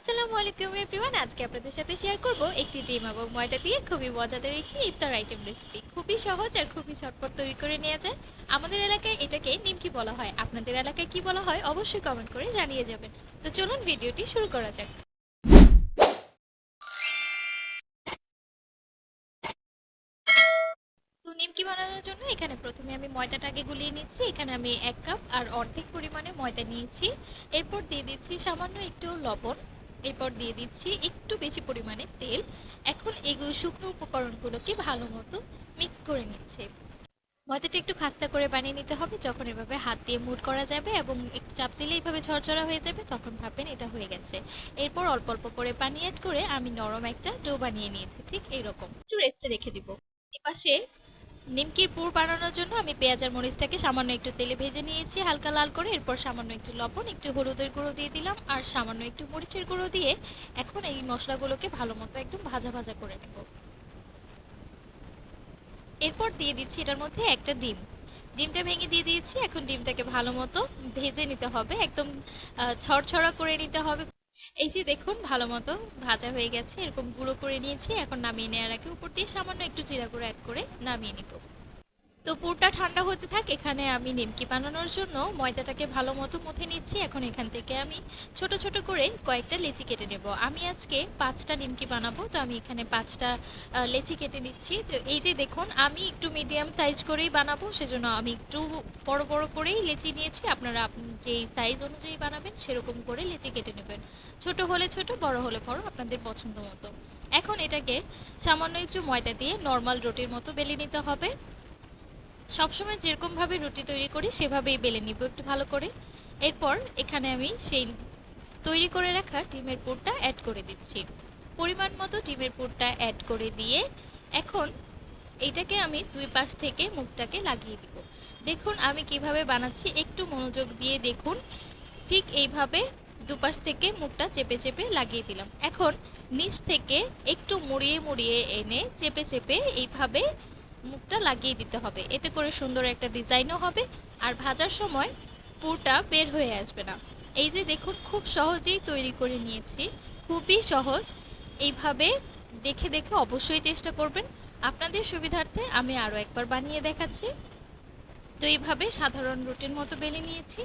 আসসালামু আলাইকুম এভরিওয়ান। আজকে আপনাদের সাথে শেয়ার করব একটি ডিম এবং ময়দা দিয়ে খুবই মজাদার একটি ইফতার আইটেম রেসিপি। খুবই সহজ আর খুবই ঝটপট তৈরি করে নেওয়া যায়। আমাদের এলাকায় এটাকে নিমকি বলা হয়। আপনাদের এলাকায় কি বলা হয় অবশ্যই কমেন্ট করে জানিয়ে যাবেন। তো চলুন ভিডিওটি শুরু করা যাক। তো নিমকি বানানোর জন্য এখানে প্রথমে আমি ময়দাটাকে গুলিয়ে নিচ্ছি। এখানে আমি 1 কাপ আর অর্ধেক পরিমাণে ময়দা নিয়েছি। এরপর দিয়ে দিচ্ছি সামান্য একটু লবণ। এরপর দিয়ে দিচ্ছি একটু বেশি পরিমাণে তেল। এখন এগুলো শুকনো উপকরণগুলোকে ভালো মতো মিক্স করে নিচ্ছি। ময়দাটা একটু খাস্তা করে বানিয়ে নিতে হবে। যখন এভাবে হাত দিয়ে মুট করা যাবে এবং একটু চাপ দিলে এইভাবে ঝরঝরা হয়ে যাবে তখন ভাববেন এটা হয়ে গেছে। এরপর অল্প অল্প করে পানি অ্যাড করে আমি নরম একটা ডো বানিয়ে নিয়েছি, ঠিক এইরকম। একটু রেস্টে রেখে দিব। এপাশে নিমকির পুর বানানোর জন্য আমি পেঁয়াজ আর মরিচটাকে সামান্য একটু তেলে ভেজে নিয়েছি হালকা লাল করে। এরপর সামান্য একটু লবণ, একটু হলুদের গুঁড়ো দিয়ে দিলাম আর সামান্য একটু মরিচের গুঁড়ো দিয়ে এখন এই মশলাগুলোকে ভালো মতো একদম ভাজা ভাজা করে নেব। এরপর দিয়ে দিচ্ছি এটার মধ্যে একটা ডিম। ডিমটা ভেঙে দিয়ে দিয়েছি। এখন ডিমটাকে ভালো মতো ভেজে নিতে হবে, একদম ছড়ছড়া করে নিতে হবে। এই যে দেখুন ভালো মতো ভাজা হয়ে গেছে, এরকম গুঁড়ো করে নিয়েছি। এখন নামিয়ে নেওয়ার আগে উপর দিয়ে সামান্য একটু জিরা গুঁড়ো অ্যাড করে নামিয়ে নিব। তো পুরটা ঠান্ডা হতে থাক। এখানে আমি নিমকি বানানোর জন্য ময়দাটাকে ভালো মতো মথে নিচ্ছি। এখন এখান থেকে আমি ছোট ছোট করে কয়েকটা লেচি কেটে নেব। আমি আজকে 5টা নিমকি বানাবো, তো আমি এখানে 5টা লেচি কেটে নিচ্ছি। তো এই যে দেখুন আমি একটু মিডিয়াম সাইজ করেই বানাবো, সেজন্য আমি একটু বড় বড় করেই লেচি নিয়েছি। আপনারা যেই সাইজ অনুযায়ী বানাবেন সেরকম করে লেচি কেটে নেবেন। ছোট হলে ছোট, বড় হলে বড়, আপনাদের পছন্দ মতো। এখন এটাকে সামান্য একটু ময়দা দিয়ে নর্মাল রুটির মতো বেলে নিতে হবে। সবসময় যেরকম ভাবে রুটি তৈরি করি সেভাবেই বেলে নিব একটু ভালো করে। এরপর এখানে আমি সেই তৈরি করে রাখা ডিমের পুরটা অ্যাড করে দিচ্ছি। পরিমাণ মতো ডিমের পুরটা অ্যাড করে দিয়ে এখন এইটাকে আমি দুই পাশ থেকে মুখটাকে লাগিয়ে দিব। দেখুন আমি কিভাবে বানাচ্ছি, একটু মনোযোগ দিয়ে দেখুন। ঠিক এইভাবে দুপাশ থেকে মুখটা চেপে চেপে লাগিয়ে দিলাম। এখন নিচ থেকে একটু মুড়িয়ে মুড়িয়ে এনে চেপে চেপে এইভাবে মুখটা লাগিয়ে দিতে হবে। এতে করে সুন্দর একটা ডিজাইনও হবে আর ভাজার সময় পুরটা বের হয়ে আসবে না। এই যে দেখুন খুব সহজেই তৈরি করে নিয়েছি, খুবই সহজ। এইভাবে দেখে দেখে অবশ্যই চেষ্টা করবেন। আপনাদের সুবিধার্থে আমি আরও একবার বানিয়ে দেখাচ্ছি। তো এইভাবে সাধারণ রুটির মতো বেলে নিয়েছি।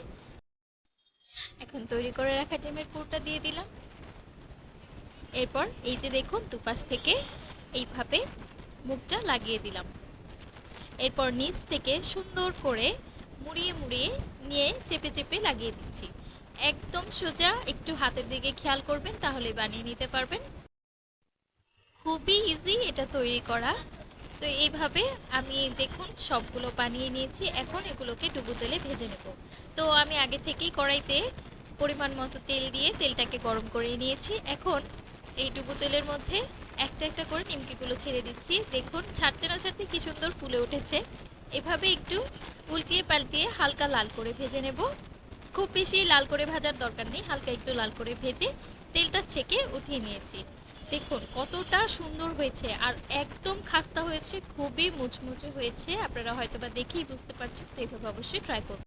এখন তৈরি করে রাখা ডিমের পুরটা দিয়ে দিলাম। এরপর এই যে দেখুন দুপাশ থেকে এইভাবে মুখটা লাগিয়ে দিলাম। এরপর নিচ থেকে সুন্দর করে মুড়িয়ে মুড়িয়ে নিয়ে চেপে চেপে লাগিয়ে দিচ্ছি। একদম সোজা, একটু হাতের দিকে খেয়াল করবেন তাহলে বানিয়ে নিতে পারবেন। খুবই ইজি এটা তৈরি করা। তো এইভাবে আমি দেখুন সবগুলো বানিয়ে নিয়েছি। এখন এগুলোকে ডুবো তেলে ভেজে নেব। তো আমি আগে থেকেই কড়াইতে পরিমাণ মতো তেল দিয়ে তেলটাকে গরম করে নিয়েছি। এখন এই ডুবো তেলের মধ্যে একটা একটা করে নিমকিগুলো ছেড়ে দিচ্ছি। দেখুন ছাড়তে না ছাড়তে কি সুন্দর ফুলে উঠেছে। এভাবে একটু উল্টিয়ে পাল্টিয়ে হালকা লাল করে ভেজে নেব। খুব বেশি লাল করে ভাজার দরকার নেই, হালকা একটু লাল করে ভেজে তেলটা ছেঁকে উঠিয়ে নিয়েছি। দেখুন কতটা সুন্দর হয়েছে আর একদম খাস্তা হয়েছে, খুবই মুচমুচে হয়েছে। আপনারা হয়তো বা দেখেই বুঝতে পারছেন। তো এইভাবে অবশ্যই ট্রাই করবেন।